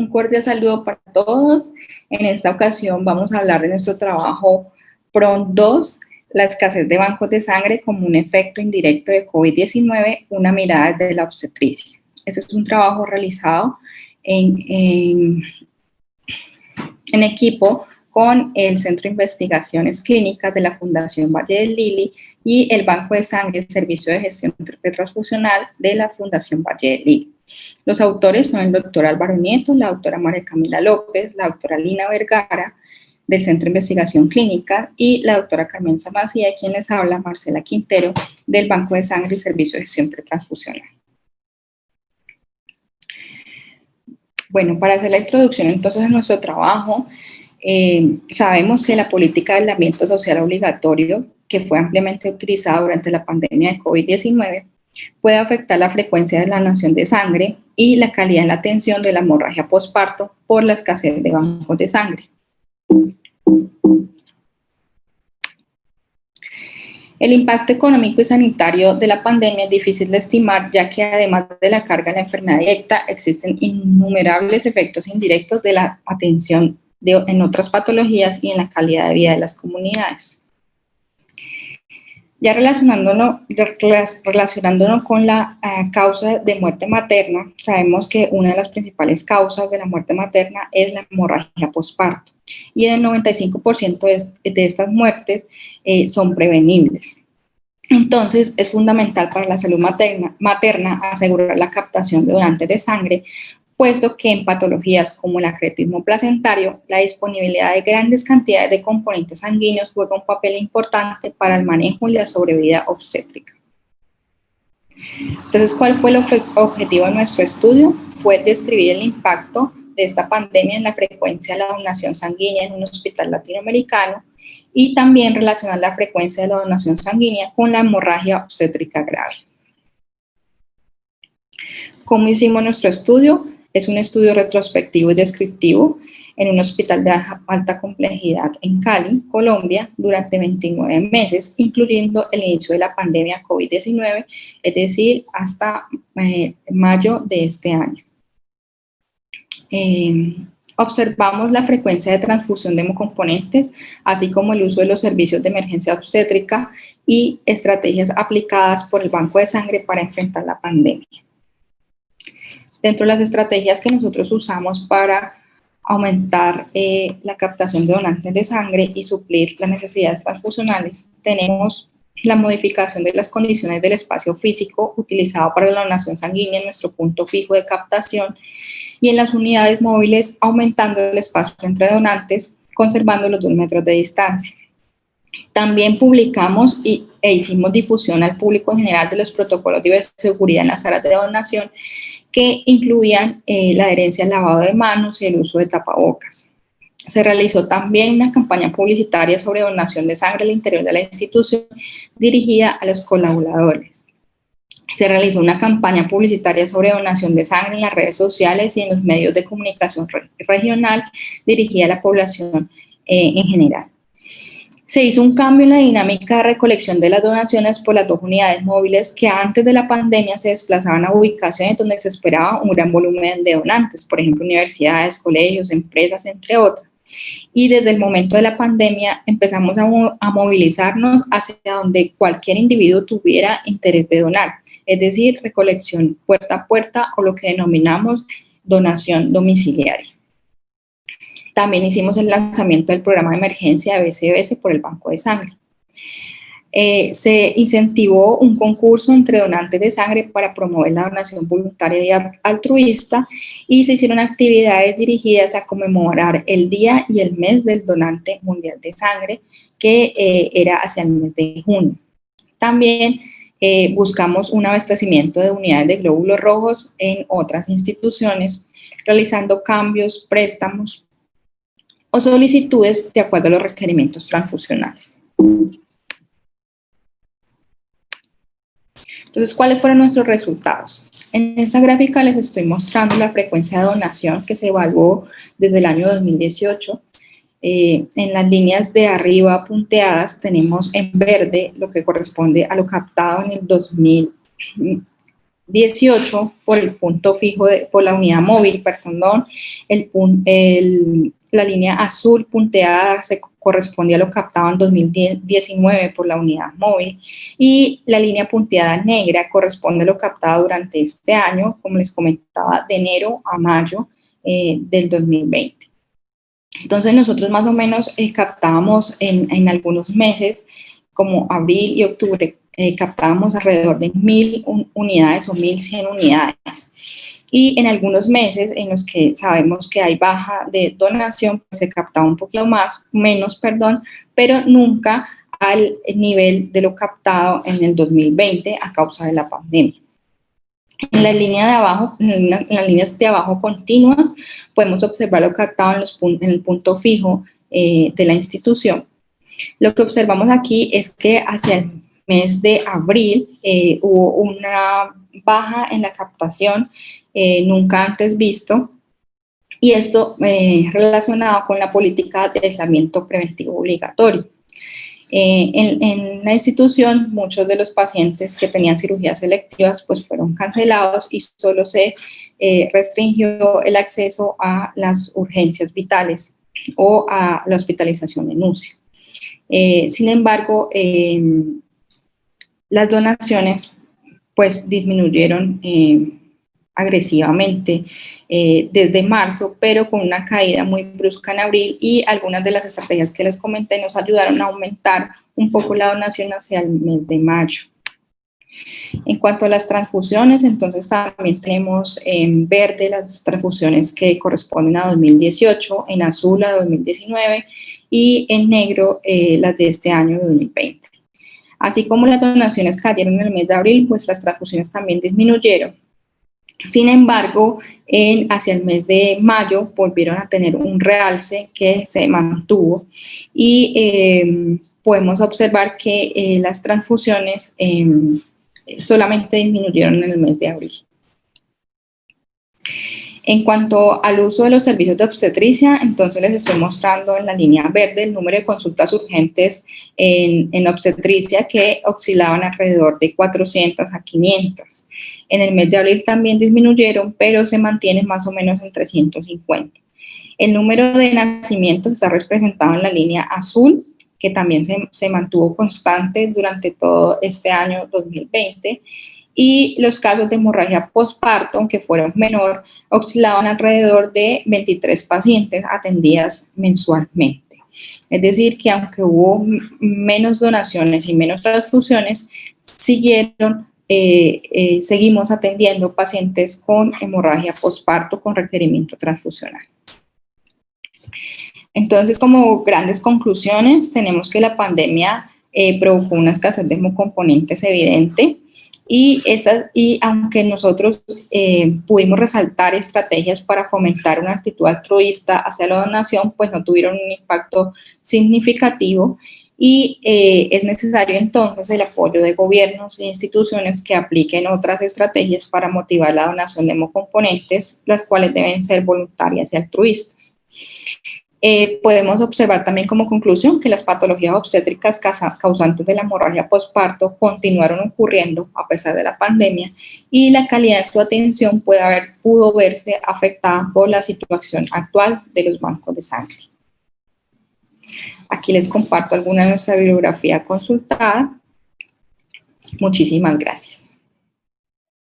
Un cordial saludo para todos. En esta ocasión vamos a hablar de nuestro trabajo PRON 2, la escasez de bancos de sangre como un efecto indirecto de COVID-19, una mirada desde la obstetricia. Este es un trabajo realizado en equipo con el Centro de Investigaciones Clínicas de la Fundación Valle del Lili y el Banco de Sangre, el Servicio de Gestión Transfusional de la Fundación Valle del Lili. Los autores son el doctor Álvaro Nieto, la doctora María Camila López, la doctora Lina Vergara, del Centro de Investigación Clínica, y la doctora Carmen Samacía, quien les habla, Marcela Quintero, del Banco de Sangre y Servicio de Gestión Transfusional. Bueno, para hacer la introducción entonces a nuestro trabajo, sabemos que la política de aislamiento social obligatorio, que fue ampliamente utilizada durante la pandemia de COVID-19, puede afectar la frecuencia de la donación de sangre y la calidad en la atención de la hemorragia posparto por la escasez de bancos de sangre. El impacto económico y sanitario de la pandemia es difícil de estimar, ya que además de la carga de la enfermedad directa, existen innumerables efectos indirectos de la atención en otras patologías y en la calidad de vida de las comunidades. Ya relacionándonos con la causa de muerte materna, sabemos que una de las principales causas de la muerte materna es la hemorragia posparto, y el 95% de estas muertes son prevenibles. Entonces, es fundamental para la salud materna asegurar la captación de donantes de sangre, puesto que en patologías como el acretismo placentario, la disponibilidad de grandes cantidades de componentes sanguíneos juega un papel importante para el manejo y la sobrevida obstétrica. Entonces, ¿cuál fue el objetivo de nuestro estudio? Fue describir el impacto de esta pandemia en la frecuencia de la donación sanguínea en un hospital latinoamericano y también relacionar la frecuencia de la donación sanguínea con la hemorragia obstétrica grave. ¿Cómo hicimos nuestro estudio? Es un estudio retrospectivo y descriptivo en un hospital de alta complejidad en Cali, Colombia, durante 29 meses, incluyendo el inicio de la pandemia COVID-19, es decir, hasta mayo de este año. Observamos la frecuencia de transfusión de hemocomponentes, así como el uso de los servicios de emergencia obstétrica y estrategias aplicadas por el Banco de Sangre para enfrentar la pandemia. Dentro de las estrategias que nosotros usamos para aumentar la captación de donantes de sangre y suplir las necesidades transfusionales, tenemos la modificación de las condiciones del espacio físico utilizado para la donación sanguínea en nuestro punto fijo de captación y en las unidades móviles, aumentando el espacio entre donantes, conservando los 2 metros de distancia. También publicamos e hicimos difusión al público en general de los protocolos de seguridad en las salas de donación, que incluían la adherencia al lavado de manos y el uso de tapabocas. Se realizó también una campaña publicitaria sobre donación de sangre al interior de la institución dirigida a los colaboradores. Se realizó una campaña publicitaria sobre donación de sangre en las redes sociales y en los medios de comunicación regional dirigida a la población en general. Se hizo un cambio en la dinámica de recolección de las donaciones por las 2 unidades móviles que antes de la pandemia se desplazaban a ubicaciones donde se esperaba un gran volumen de donantes, por ejemplo, universidades, colegios, empresas, entre otras. Y desde el momento de la pandemia empezamos a movilizarnos hacia donde cualquier individuo tuviera interés de donar, es decir, recolección puerta a puerta o lo que denominamos donación domiciliaria. También hicimos el lanzamiento del programa de emergencia de BCBS por el Banco de Sangre. Se incentivó un concurso entre donantes de sangre para promover la donación voluntaria y altruista, y se hicieron actividades dirigidas a conmemorar el día y el mes del donante mundial de sangre, que era hacia el mes de junio. También buscamos un abastecimiento de unidades de glóbulos rojos en otras instituciones, realizando cambios, préstamos o solicitudes de acuerdo a los requerimientos transfusionales. Entonces, ¿cuáles fueron nuestros resultados? En esta gráfica les estoy mostrando la frecuencia de donación que se evaluó desde el año 2018. En las líneas de arriba punteadas tenemos en verde lo que corresponde a lo captado en el 2018 por el punto fijo, por la unidad móvil, perdón, la línea azul punteada se corresponde a lo captado en 2019 por la unidad móvil y la línea punteada negra corresponde a lo captado durante este año, como les comentaba, de enero a mayo del 2020. Entonces nosotros más o menos captábamos en algunos meses, como abril y octubre, captábamos alrededor de 1000 unidades o 1100 unidades. Y en algunos meses en los que sabemos que hay baja de donación, pues se captaba un poquito menos, pero nunca al nivel de lo captado en el 2020 a causa de la pandemia. En la línea de abajo, en las líneas de abajo continuas, podemos observar lo captado en el punto fijo de la institución. Lo que observamos aquí es que hacia el mes de abril hubo una baja en la captación nunca antes visto, y esto relacionado con la política de aislamiento preventivo obligatorio. En la institución, muchos de los pacientes que tenían cirugías selectivas pues fueron cancelados y solo se restringió el acceso a las urgencias vitales o a la hospitalización en UCI. Sin embargo, las donaciones pues disminuyeron agresivamente desde marzo, pero con una caída muy brusca en abril, y algunas de las estrategias que les comenté nos ayudaron a aumentar un poco la donación hacia el mes de mayo. En cuanto a las transfusiones, entonces también tenemos en verde las transfusiones que corresponden a 2018, en azul a 2019 y en negro las de este año 2020. Así como las donaciones cayeron en el mes de abril, pues las transfusiones también disminuyeron. Sin embargo, hacia el mes de mayo volvieron a tener un realce que se mantuvo, y podemos observar que las transfusiones solamente disminuyeron en el mes de abril. En cuanto al uso de los servicios de obstetricia, entonces les estoy mostrando en la línea verde el número de consultas urgentes en obstetricia, que oscilaban alrededor de 400 a 500. En el mes de abril también disminuyeron, pero se mantienen más o menos en 350. El número de nacimientos está representado en la línea azul, que también se mantuvo constante durante todo este año 2020. Y los casos de hemorragia postparto, aunque fueron menor, oscilaban alrededor de 23 pacientes atendidas mensualmente. Es decir, que aunque hubo menos donaciones y menos transfusiones, seguimos atendiendo pacientes con hemorragia postparto con requerimiento transfusional. Entonces, como grandes conclusiones, tenemos que la pandemia provocó una escasez de hemocomponentes evidente, y aunque nosotros pudimos resaltar estrategias para fomentar una actitud altruista hacia la donación, pues no tuvieron un impacto significativo, y es necesario entonces el apoyo de gobiernos e instituciones que apliquen otras estrategias para motivar la donación de hemocomponentes, las cuales deben ser voluntarias y altruistas. Podemos observar también como conclusión que las patologías obstétricas causantes de la hemorragia postparto continuaron ocurriendo a pesar de la pandemia, y la calidad de su atención pudo verse afectada por la situación actual de los bancos de sangre. Aquí les comparto alguna de nuestra bibliografía consultada. Muchísimas gracias.